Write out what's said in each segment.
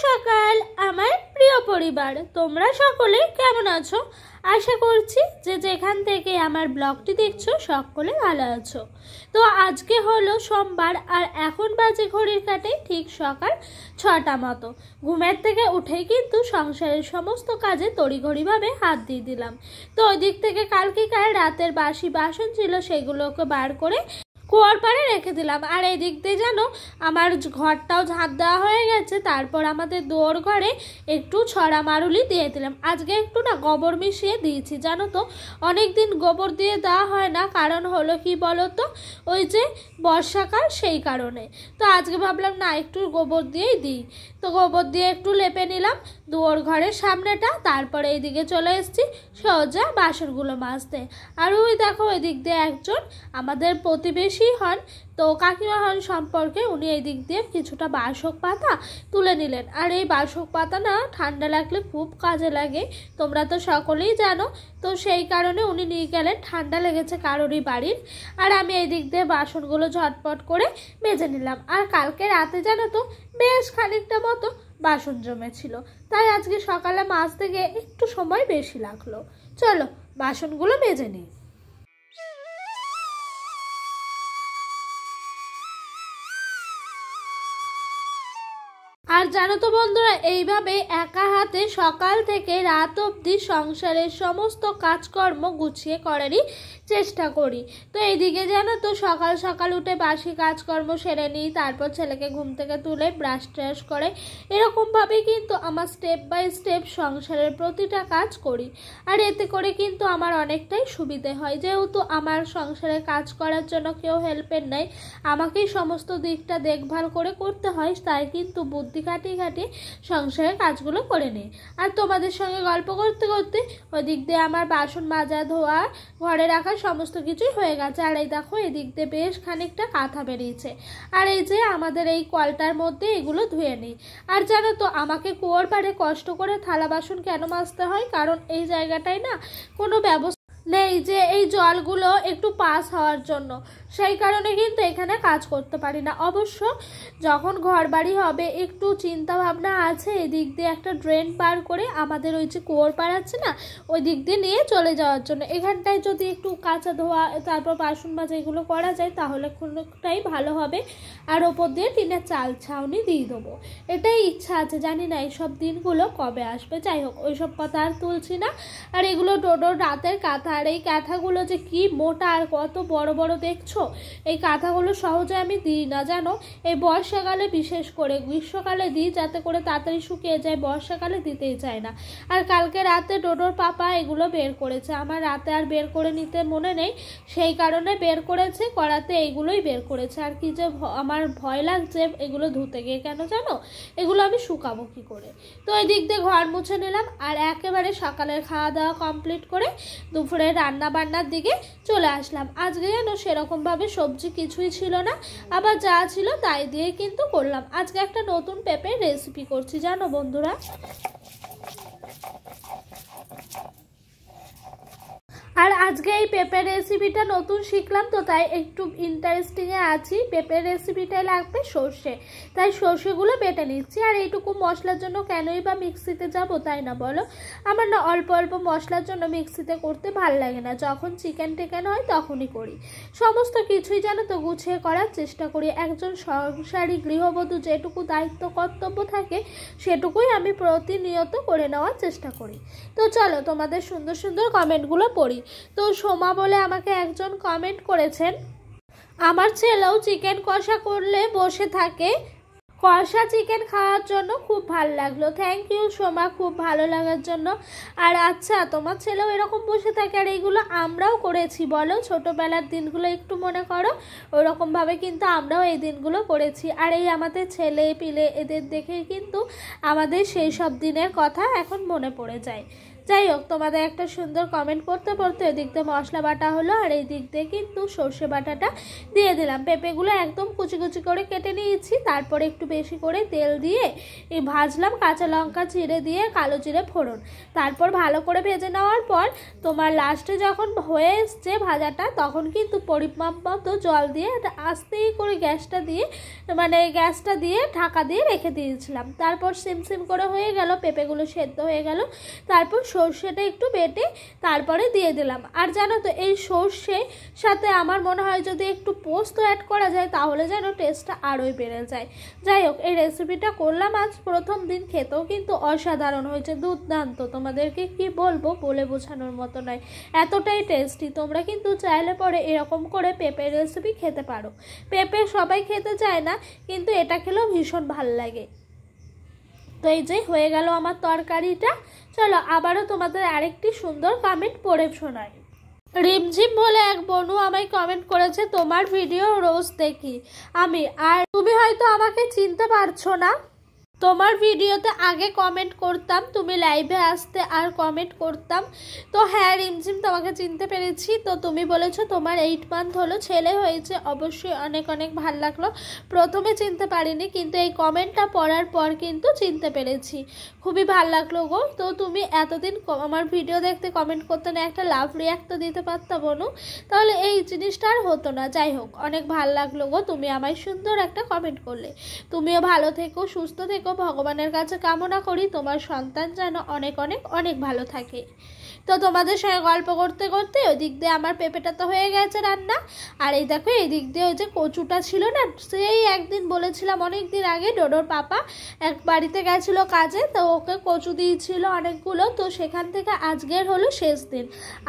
সকাল আমার প্রিয় পরিবার, তোমরা সকলে কেমন আছো? আশা করছি যে যেখান থেকে আমার ব্লগটি দেখছো সকলে ভালো আছো। তো আজকে হলো সোমবার আর এখন বাজে ঘড়ির কাঁটায় ঠিক সকাল 6টা মতো। ঘুমের থেকে উঠেই কিন্তু সংসারের সমস্ত কাজে তড়িঘড়িভাবে হাত দিয়ে দিলাম। তো ওই দিক থেকে কাল রাতের বাসি বাসন ছিল সেগুলোকে বার করে কুয়ার পাড়ে রেখে দিলাম। আর এই দিক দিয়ে যেন আমার ঘরটাও ঝাঁট দেওয়া হয়ে গেছে। তারপর আমাদের দুয়ার ঘরে একটু ছড়া মারুলি দিয়ে দিলাম। আজকে একটু না গোবর মিশিয়ে দিয়েছি, জানো তো অনেক দিন গোবর দিয়ে দেওয়া হয় না, কারণ হলো কি বলো তো, ওই যে বর্ষাকাল সেই কারণে। তো আজকে ভাবলাম না একটু গোবর দিয়েই দিই। তো গোবর দিয়ে একটু লেপে নিলাম দুয়ার ঘরের সামনেটা। তারপরে এইদিকে চলে এসেছি সোজা বাসনগুলো মাজতে। আর ওই দেখো ওই দিক দিয়ে একজন আমাদের প্রতিবেশী হন, তো কাকিমা হন সম্পর্কে, উনি এই দিক দিয়ে কিছুটা বাসক পাতা তুলে নিলেন। আর এই বাসক পাতা না ঠান্ডা লাগলে খুব কাজে লাগে, তোমরা তো সকলেই জানো। তো সেই কারণে উনি নিয়ে গেলেন, ঠান্ডা লেগেছে কারোরই বাড়ির। আর আমি এই দিক দিয়ে বাসনগুলো ঝটপট করে মেজে নিলাম। আর কালকে রাতে জানো তো বেশ খানিকটা মতো বাসন জমেছিল, তাই আজকে সকালে মাজতে গিয়ে একটু সময় বেশি লাগলো। চলো বাসনগুলো মেজে নিই। আর জানো তো বন্ধুরা, এইভাবে একা হাতে সকাল থেকে রাত অবধি সংসারের সমস্ত কাজকর্ম গুছিয়ে করারই চেষ্টা করি। তো এইদিকে জানো তো সকাল সকাল উঠে বাসি কাজকর্ম সেরে নিই, তারপর ছেলেকে ঘুম থেকে তুলে ব্রাশ ট্রাশ করে এরকমভাবেই কিন্তু আমার স্টেপ বাই স্টেপ সংসারের প্রতিটা কাজ করি। আর এতে করে কিন্তু আমার অনেকটাই সুবিধে হয়, যেহেতু আমার সংসারে কাজ করার জন্য কেউ হেল্পের নাই, আমাকেই সমস্ত দিকটা দেখভাল করে করতে হয়। তাই কিন্তু বুদ্ধি কাটিয়ে সংসারের কাজগুলো করে নিই। আর তোমাদের সঙ্গে গল্প করতে করতে ওই দিক দিয়ে আমার বাসন মাজা ধোয়া ঘরে রাখা সমস্ত কিছুই হয়ে গেছে। আর এই দেখো এদিক দিয়ে বেশ খানিকটা কাঁথা বেরিয়েছে। আর এই যে আমাদের এই কলটার মধ্যে এগুলো ধুয়ে নিই। আর জানো তো আমাকে কুয়োর পাড়ে কষ্ট করে থালা বাসন কেন মাজতে হয়, কারণ এই জায়গাটায় না কোনো ব্যবস্থা নেই যে এই জলগুলো একটু পাস হওয়ার জন্য, সেই কারণে কিন্তু এখানে কাজ করতে পারি না। অবশ্য যখন ঘর বাড়ি হবে একটু চিন্তা ভাবনা আছে এদিক দিয়ে একটা ড্রেন পার করে আমাদের ওই যে কুয়োর পাড় আছে না, ওই দিক দিয়ে নিয়ে চলে যাওয়ার জন্য। এখানটায় যদি একটু কাঁচা ধোয়া তারপর বাসন মাজা এগুলো করা যায় তাহলে কোনোটাই ভালো হবে। আর ওপর দিয়ে টিনের চাল ছাউনি দিয়ে দেবো, এটাই ইচ্ছা আছে। জানি না এইসব দিনগুলো কবে আসবে। যাই হোক ওইসব কথা আর তুলছি না। আর এগুলো ডোডোর রাতের কাঁথা। আর এই কাঁথাগুলো যে কি মোটা আর কত বড় বড় দেখছো, এই কাঁথাগুলো সহজে আমি দিই না জানো। এই বর্ষাকালে বিশেষ করে, গ্রীষ্মকালে দিই যাতে করে তাড়াতাড়ি শুকিয়ে যায়, বর্ষাকালে দিতেই চায় না। আর কালকে রাতে ডোডোর পাপা এগুলো বের করেছে, আমার রাতে আর বের করে নিতে মনে নেই, সেই কারণে বের করেছে, করাতে এইগুলোই বের করেছে। আর কি যে আমার ভয় লাগছে এগুলো ধুতে গিয়ে, কেন জানো, এগুলো আমি শুকাবো কি করে। তো এই দিক দিয়ে ঘর মুছে নিলাম। আর একেবারে সকালের খাওয়া দাওয়া কমপ্লিট করে দুপুরে রান্না বান্নার দিকে চলে আসলাম। আজকে যেন সেরকমভাবে সবজি কিছুই ছিল না, আবার যা ছিল তাই দিয়ে কিন্তু করলাম। আজকে একটা নতুন পেঁপের রেসিপি করছি জানো বন্ধুরা। আর আজকে এই পেঁপের রেসিপিটা নতুন শিখলাম, তো তাই একটু ইন্টারেস্টিংয়ে আছি। পেঁপের রেসিপিটাই লাগবে সর্ষে, তাই সর্ষেগুলো বেটে নিচ্ছি। আর এইটুকু মশলার জন্য কেনই বা মিক্সিতে যাব, তাই না বলো? আমার না অল্প অল্প মশলার জন্য মিক্সিতে করতে ভাল লাগে না, যখন চিকেন টিকেন হয় তখনই করি। সমস্ত কিছুই যেন তো গুছিয়ে করার চেষ্টা করি। একজন সংসারী গৃহবধূ যেটুকু দায়িত্ব কর্তব্য থাকে সেটুকুই আমি প্রতিনিয়ত করে নেওয়ার চেষ্টা করি। তো চলো তোমাদের সুন্দর সুন্দর কমেন্টগুলো পড়ি। তো সোমা বলে আমাকে একজন কমেন্ট করেছেন, আমার ছেলেও চিকেন কষা করলে বসে থাকে, কষা চিকেন খাওয়ার জন্য খুব ভালো লাগলো। থ্যাংক ইউ সোমা, খুব ভালো লাগার জন্য। আর আচ্ছা তোমার ছেলেও এরকম বসে থাকে? আর এইগুলো আমরাও করেছি বলো, ছোটোবেলার দিনগুলো একটু মনে করো, ওরকমভাবে কিন্তু আমরাও এই দিনগুলো করেছি। আর এই আমাদের ছেলে পিলে এদের দেখেই কিন্তু আমাদের সেই সব দিনের কথা এখন মনে পড়ে যায়। যাই হোক, তোমাদের একটা সুন্দর কমেন্ট পড়তে পড়তে এদিক দিয়ে মশলা বাটা হলো, আর এই দিক দিয়ে কিন্তু সর্ষে বাটাটা দিয়ে দিলাম। পেঁপেগুলো একদম কুচি কুচি করে কেটে নিয়েছি, তারপরে একটু বেশি করে তেল দিয়ে ভাজলাম, কাঁচা লঙ্কা চিড়ে দিয়ে কালো জিরে ফোড়ন, তারপর ভালো করে ভেজে নেওয়ার পর তোমার লাস্টে যখন হয়ে এসছে ভাজাটা, তখন কিন্তু পরিমাপ মতো জল দিয়ে আস্তে করে গ্যাসটা দিয়ে ঢাকা দিয়ে রেখে দিয়েছিলাম। তারপর সিম করে হয়ে গেল, পেঁপেগুলো সেদ্ধ হয়ে গেল, তারপর সর্ষেটা একটু বেটে তারপরে দিয়ে দিলাম। আর জানো তো, এই সর্ষের সাথে আমার মনে হয় যদি একটু পোস্ত অ্যাড করা যায় তাহলে যেন টেস্টটা আরোই বেড়ে যায়। যাই হোক, এই রেসিপিটা করলাম আজ প্রথম দিন, খেতেও কিন্তু অসাধারণ হয়েছে, দুর্দান্ত। তোমাদেরকে কি বলবো, বলে বোঝানোর মতো নয়, এতটাই টেস্টি। তোমরা কিন্তু চাইলে পরে এরকম করে পেঁপের রেসিপি খেতে পারো। পেঁপে সবাই খেতে চায় না, কিন্তু এটা খেলেও ভীষণ ভালো লাগে। তো এই যে হয়ে গেল আমার তরকারিটা। চলো আবারও তোমাদের আরেকটি সুন্দর কমেন্ট পড়ে শোনাই। রিমঝিম বলে এক বনু আমায় কমেন্ট করেছে, তোমার ভিডিও রোজ দেখি আমি, আর তুমি হয়তো আমাকে চিনতে পারছো না। তোমার ভিডিওতে আগে কমেন্ট করতাম, তুমি লাইভে আসতে আর কমেন্ট করতাম। তো হ্যাঁ রিমঝিম, তোমাকে চিনতে পেরেছি। তো তুমি বলেছো তোমার 8 মান্থ হলো ছেলে হয়েছে, অবশ্যই অনেক অনেক ভালো লাগলো। প্রথমে চিনতে পারিনি, কিন্তু এই কমেন্টটা পড়ার পর কিন্তু চিনতে পেরেছি, খুবই ভালো লাগলো গো। তো তুমি এতদিন আমার ভিডিও দেখতে কমেন্ট করতে না, একটা লাভ রিয়াক্ট তো দিতে পারতা বনু, তাহলে এই জিনিসটা আর হতো না। যাই হোক, অনেক ভালো লাগলো গো, তুমি আমায় সুন্দর একটা কমেন্ট করলে। তুমিও ভালো থেকো, সুস্থ থেকো, ভগবানের কাছে কামনা করি তোমার সন্তান যেন অনেক অনেক অনেক ভালো থাকে। তো তোমাদের সঙ্গে গল্প করতে করতে ওই দিক দিয়ে আমার পেঁপেটা তো হয়ে গেছে রান্না। আর এই দেখো, এই দিক দিয়ে ওই যে কচুটা ছিল না, সেই একদিন বলেছিলাম অনেক দিন আগে, ডোডোর পাপা এক বাড়িতে গেছিল কাজে, তো ওকে কচু দিয়েছিল অনেকগুলো। তো সেখান থেকে আজকের হলো শেষ দিন,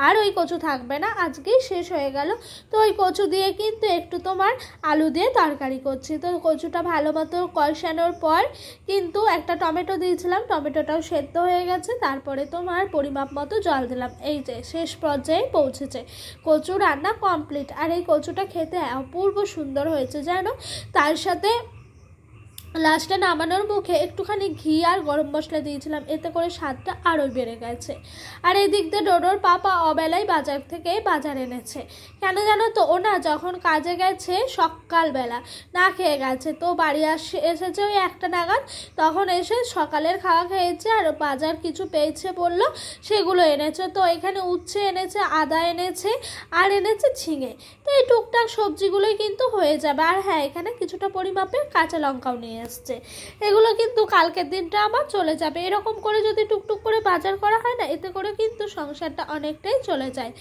আর ওই কচু থাকবে না, আজকেই শেষ হয়ে গেল। তো ওই কচু দিয়ে কিন্তু একটু তোমার আলু দিয়ে তরকারি করছি। তো কচুটা ভালো মতো কষানোর পর কিন্তু একটা টমেটো দিয়েছিলাম, টমেটোটাও সেদ্ধ হয়ে গেছে। তারপরে তোমার পরিমাপ মতো জল দিলাম। এই যে শেষ পর্যায়ে পৌঁছেছে, কচু রান্না কমপ্লিট। আর এই কচুটা খেতে অপূর্ব সুন্দর হয়েছে জানো। তার সাথে লাস্টে নামানোর মুখে একটুখানি ঘি আর গরম মশলা দিয়েছিলাম, এতে করে স্বাদটা আরও বেড়ে গেছে। আর এই দিক দিয়ে ডোডোর পাপা অবেলায় বাজার এনেছে। কেন জানো তো, ও না যখন কাজে গেছে সকালবেলা না খেয়ে গেছে, তো বাড়ি এসেছে ওই 1টা নাগাদ, তখন এসে সকালের খাওয়া খেয়েছে, আর বাজার কিছু পেয়েছে বললো, সেগুলো এনেছে। তো এখানে উচ্ছে এনেছে, আদা এনেছে, আর এনেছে ঝিঙে। তো এই টুকটাক সবজিগুলোই কিন্তু হয়ে যাবে। আর হ্যাঁ, এখানে কিছুটা পরিমাপে কাঁচা লঙ্কাও নিয়ে এসছে। এগুলো কিন্তু কালকের দিনটা আমার চলে যাবে। এরকম করে যদি টুকটুক করে বাজার করা হয় না, এতে করে কিন্তু সংসারটা অনেকটাই চলে যায়।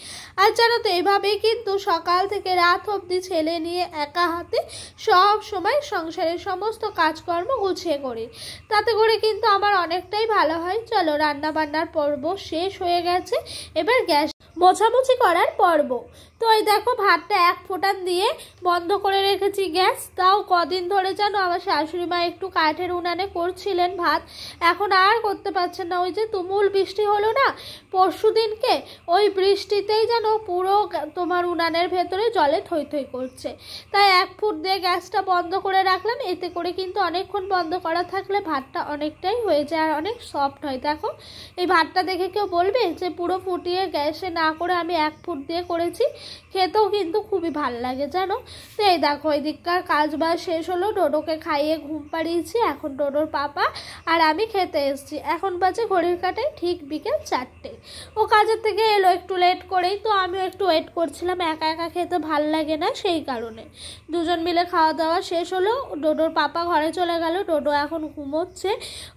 আর জানো তো, এভাবেই কিন্তু সকাল থেকে রাত অবধি ছেলে নিয়ে একা হাতে সব সময় সংসারের সমস্ত কাজকর্ম গুছিয়ে করি, তাতে করে কিন্তু আমার অনেকটাই ভালো হয়। চলো, রান্না বান্নার পর্ব শেষ হয়ে গেছে, এবার গ্যাস মোছামুছি করার পর্ব। তো এই দেখো, ভাতটা 1 ফোঁটান দিয়ে বন্ধ করে রেখেছি গ্যাস। তাও কদিন ধরে জানো আমার শাশুড়ি মা একটু কাঠের উনানে করছিলেন ভাত, এখন আর করতে পারছেন না। ওই যে তুমুল বৃষ্টি হলো না পরশু দিনকে, ওই বৃষ্টিতেই যেন পুরো তোমার উনানের ভেতরে জলে থই থই করছে। তাই 1 ফুট দিয়ে গ্যাসটা বন্ধ করে রাখলাম, এতে করে কিন্তু অনেকক্ষণ বন্ধ করা থাকলে ভাতটা অনেকটাই হয়ে যায় আর অনেক সফট হয়। দেখো, এই ভাতটা দেখে কেউ বলবে যে পুরো ফুটিয়ে গ্যাসে না করে আমি 1 ফুট দিয়ে করেছি, খেতেও কিন্তু খুবই ভালো লাগে জানো। তো এই দেখো, এই দিককার কাজ বাজ শেষ হলো, ডোডোকে খাইয়ে ঘুম পাড়িয়েছি, এখন ডোডোর পাপা আর আমি খেতে এসেছি। এখন বাজে ঘড়ির কাঁটায় ঠিক বিকেল 4টে। ও কাজের থেকে এলো একটু লেট করেই, তো আমিও একটু ওয়েট করছিলাম, একা একা খেতে ভালো লাগে না, সেই কারণে দুজন মিলে খাওয়া দাওয়া শেষ হলো। ডোডোর পাপা ঘরে চলে গেল, ডোডো এখন ঘুমোচ্ছে,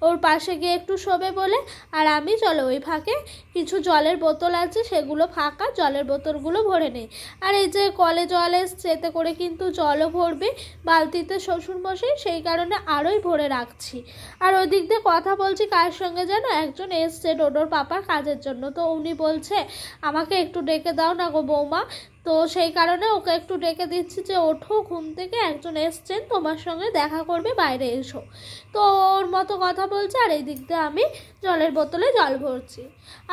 ওর পাশে গিয়ে একটু শোবে বলে। আর আমি চলো ওই ফাঁকে কিছু জলের বোতল আছে, সেগুলো ফাঁকা, জলের বোতলগুলো ভরে নেই। আর এই যে কলে জল এসছে, এতে করে কিন্তু জলও ভরবে বালতিতে শ্বশুরমশাই, সেই কারণে আরোই ভরে রাখছি। আর ওই দিক দিয়ে কথা বলছি কার সঙ্গে যেন একজন এসছে ডোডোর পাপার কাজের জন্য। তো উনি বলছে আমাকে একটু ডেকে দাও না গো বৌমা, তো সেই কারণে ওকে একটু ডেকে দিচ্ছি যে ওঠো ঘুম থেকে, একজন এসছেন তোমার সঙ্গে দেখা করবে, বাইরে এসো। তো ওর মতো কথা বলছে, আর এই দিক দিয়ে আমি জলের বোতলে জল ভরছি।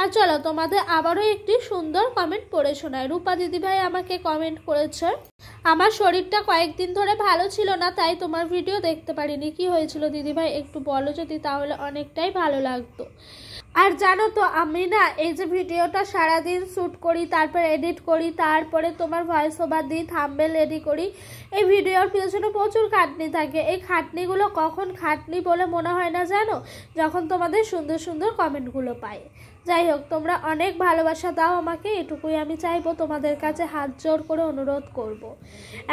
আর চলো তোমাদের আবারও একটি সুন্দর কমেন্ট পড়ে শোনায়। রূপা দিদিভাই আমাকে কমেন্ট করেছে, আমার শরীরটা কয়েকদিন ধরে ভালো ছিল না, তাই তোমার ভিডিও দেখতে পারিনি। কি হয়েছিল দিদিভাই একটু বলো যদি, তাহলে অনেকটাই ভালো লাগতো। আর জানো তো আমি না এই যে ভিডিওটা সারাদিন শ্যুট করি, তারপর এডিট করি, তারপরে তোমার ভয়েস ওভার দিই, থাম্বনেল রেডি করি, এই ভিডিওর পিছনে প্রচুর খাটনি থাকে। এই খাটনিগুলো কখন খাটনি বলে মনে হয় না জানো, যখন তোমাদের সুন্দর সুন্দর কমেন্টগুলো পাই। যাই হোক, তোমরা অনেক ভালোবাসা দাও আমাকে, এটুকুই আমি চাইবো, তোমাদের কাছে হাত জোর করে অনুরোধ করব।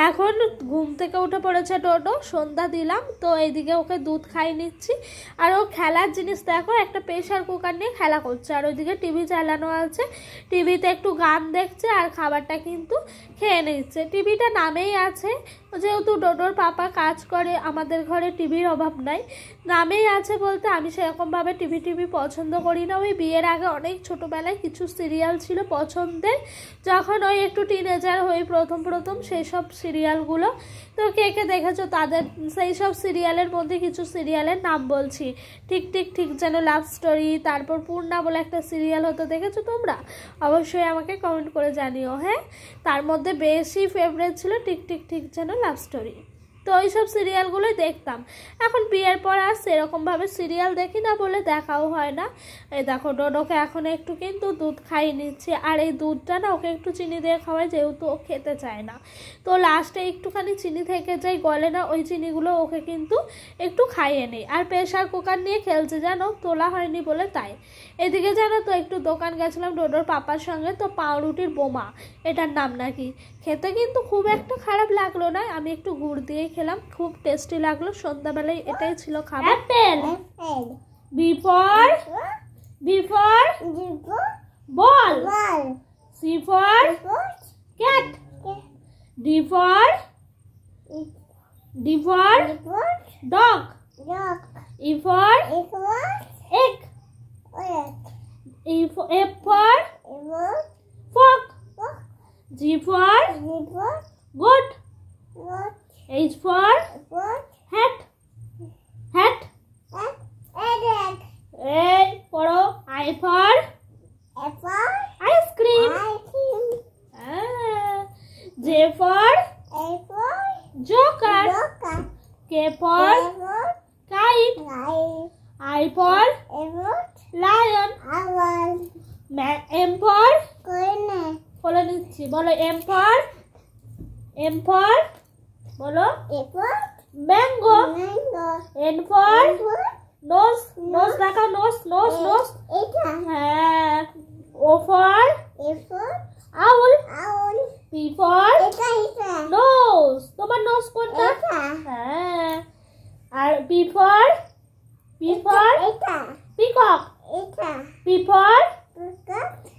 এখন ঘুম থেকে উঠে পড়েছে ডোডো, সন্ধ্যা দিলাম, তো এইদিকে ওকে দুধ খাই নিচ্ছি। আর ও খেলার জিনিস দেখো, একটা প্রেশার কুকার নিয়ে খেলা করছে, আর ওইদিকে টিভি চালানো আছে, টিভিতে একটু গান দেখছে আর খাবারটা কিন্তু খেয়ে নিচ্ছে। টিভিটা নামেই আছে, যেহেতু ডোডোর পাপা কাজ করে, আমাদের ঘরে টিভির অভাব নাই, নামেই আছে বলতে আমি সেরকমভাবে টিভি পছন্দ করি না। ওই বিয়ের আগে অনেক ছোটোবেলায় কিছু সিরিয়াল ছিল পছন্দের, যখন ওই একটু টিনেজার হই প্রথম সেই সব সিরিয়ালগুলো, তো কে কে দেখেছো তাদের সেই সব সিরিয়ালের মধ্যে কিছু সিরিয়ালের নাম বলছি। ঠিক যেন লাভ স্টোরি, তারপর পূর্ণা বলে একটা সিরিয়াল হতো, দেখেছো তোমরা? অবশ্যই আমাকে কমেন্ট করে জানিও। হ্যাঁ, তার মধ্যে বেশি ফেভারিট ছিল ঠিক যেন লাভ স্টোরি। তো ওই সব সিরিয়ালগুলোই দেখতাম। এখন বিয়ের পর আর সেরকমভাবে সিরিয়াল দেখি না বলে দেখাও হয় না। এই দেখো ডোডোকে এখন একটু কিন্তু দুধ খাইয়ে নিচ্ছে, আর এই দুধটা না ওকে একটু চিনি দিয়ে খাওয়াই, যেহেতু ও খেতে চায় না। তো লাস্টে একটুখানি চিনি থেকে যাই, গলে না, ওই চিনিগুলো ওকে কিন্তু একটু খাইয়ে নেই। আর প্রেশার কুকার নিয়ে খেলছে জানো, তোলা হয়নি বলে তাই। এদিকে জানো তো একটু দোকান গেছিলাম ডোডোর পাপার সঙ্গে, তো পাউরুটির বোমা এটার নাম নাকি, খেতে কিন্তু খুব একটা খারাপ লাগলো না, আমি একটু গুড় দিয়ে খেলাম, খুব টেস্টি লাগলো। সন্ধ্যাবেলায় এটাই ছিল খাবার। Apple, B for ball, C for cat, D for dog, E for egg, F for fox, G for good, H for hat, A for I for ice cream, J for joker, K for kite, I for lion, M for বলো নিচ্ছি, বলো M for বলো mango, N for nose, দেখা nose, হ্যাঁ, O for owl, P for nose, তোমার nose কোনটা? হ্যাঁ, আর P for peacock, P for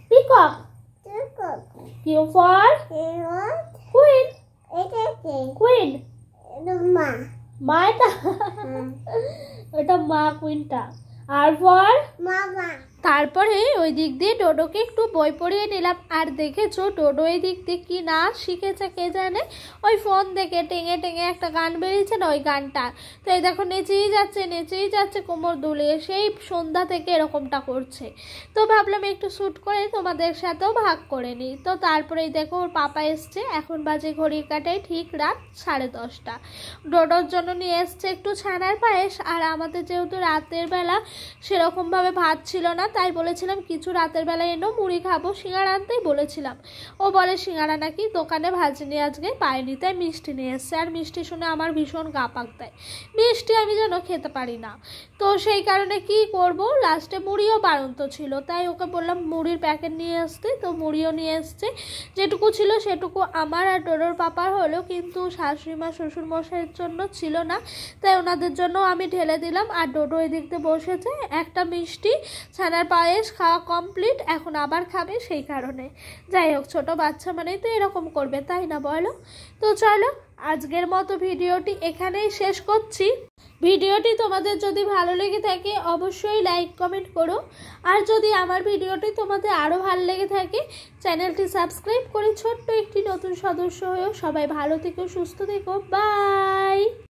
peacock, Q for queen, মা এটা এটা মা, কুইনটা। আর ফর মামা। তারপরে ওই দিক দিয়ে ডোডোকে একটু বই পড়িয়ে নিলাম। আর দেখেছো ডোডো এই দিক দিয়ে কি নাচ শিখেছে কে জানে, ওই ফোন দেখে টেঙে একটা গান বেরিয়েছে না, ওই গানটা। তো এই দেখো নেচেই যাচ্ছে কোমর দুলিয়ে, সেই সন্ধ্যা থেকে এরকমটা করছে। তো ভাবলাম একটু শ্যুট করে তোমাদের সাথেও ভাগ করে নিই। তো তারপরে এই দেখো ওর পাপা এসছে, এখন বাজে ঘড়ির কাটায় ঠিক রাত 10:30। ডোডোর জন্য নিয়ে এসছে একটু ছানার পায়েস। আর আমাদের যেহেতু রাতের বেলা সেরকমভাবে ভাত ছিল না, তাই বলেছিলাম কিছু রাতের বেলায় এনো, মুড়ি খাবো, সিঙ্গাড়া আনতেই বলেছিলাম। ও বলে সিঙ্গাড়া নাকি দোকানে ভাজনি আজকে পাইনি, তাই মিষ্টি নিয়ে এসছে। আর মিষ্টি শুনে আমার ভীষণ গা পাক দেয়, মিষ্টি আমি যেন খেতে পারি না। তো সেই কারণে কি করব, লাস্টে মুড়িও বাড়ন্ত ছিল, তাই ওকে বললাম মুড়ির প্যাকেট নিয়ে আসতে। তো মুড়িও নিয়ে এসছে, যেটুকু ছিল সেটুকু আমার আর ডোডোর পাপার হলো, কিন্তু শাশুড়িমা শ্বশুর মশাইয়ের জন্য ছিল না, তাই ওনাদের জন্য আমি ঢেলে দিলাম। আর ডোডো এই দিক দিয়ে বসেছে, একটা মিষ্টি ছানার পায়েস খাওয়া কমপ্লিট, এখন আবার খাবে, সেই কারণে। যাই হোক, ছোটো বাচ্চা মানেই তো এরকম করবে, তাই না বলো? তো চলো আজকের মতো ভিডিওটি এখানেই শেষ করছি। ভিডিওটি তোমাদের যদি ভালো লেগে থাকে অবশ্যই লাইক কমেন্ট করো। আর যদি আমার ভিডিওটি তোমাদের আরও ভালো লেগে থাকে চ্যানেলটি সাবস্ক্রাইব করে ছোট্ট একটি নতুন সদস্য হয়েও। সবাই ভালো থেকো, সুস্থ থেকো, বাই।